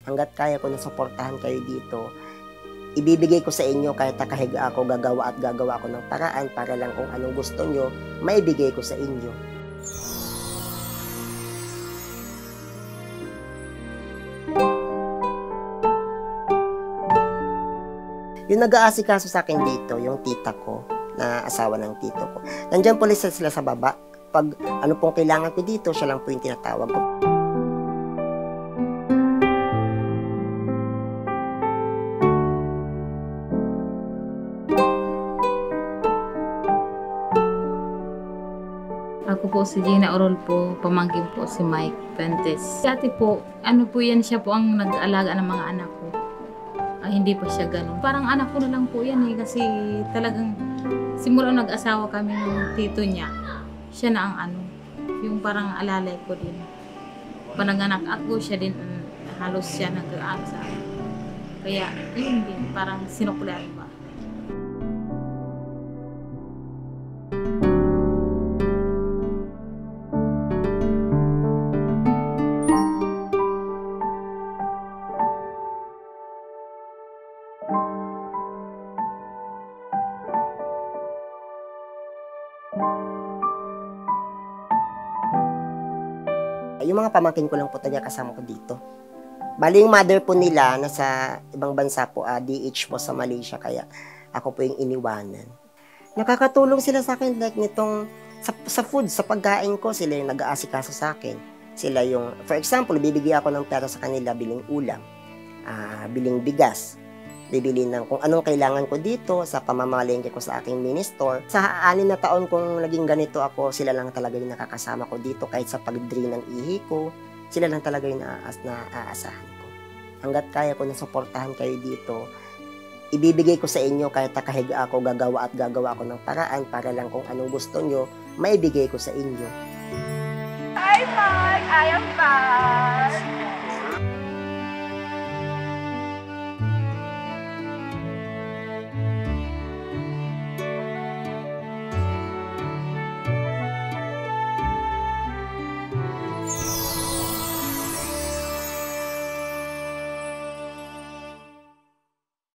Hangga't kaya ko na suportahan kayo dito, ibibigay ko sa inyo kahit nakahiga ako, gagawa ako ng paraan para lang kung anong gusto nyo, maibigay ko sa inyo. Yung nag-aasikaso sa akin dito, yung tita ko, na asawa ng tito ko. Nandiyan po sila sa baba. Pag ano pong kailangan ko dito, siya lang po yung tinatawag ko. Ako po si Gina Orol po, pamangkin po si Mike Pentes. Dati po, ano po yan, siya po ang nag-aalaga ng mga anak ko. Hindi pa siya ganun. Parang anak ko na lang po yan kasi talagang simula nag-asawa kami ng tito niya, siya na ang ano, yung parang alalay ko din. Pananganak ako, siya din, halos siya nag-aasa. Kaya yun din, parang sinuklan ba. Yung mga pamangkin ko lang po talaga kasama ko dito. Bali yung mother po nila nasa ibang bansa po, DH po sa Malaysia, kaya ako po yung iniwanan. Nakakatulong sila sa akin like nitong sa food, sa pagkain ko, sila yung nag-aasikaso sa akin. Sila yung, for example, bibigyan ako ng pera sa kanila, biling ulam, biling bigas, bibili ng kung anong kailangan ko dito sa pamamalengke ko sa aking mini store. Sa 6 na taon kong naging ganito ako, sila lang talaga yung nakakasama ko dito kahit sa pag-drain ng ihi ko, sila lang talaga yung naaasahan ko. Hangga't kaya ko na suportahan kayo dito, ibibigay ko sa inyo kahit nakahiga ako, gagawa ako ng paraan para lang kung anong gusto nyo, maibigay ko sa inyo. Hi Mike, I am back!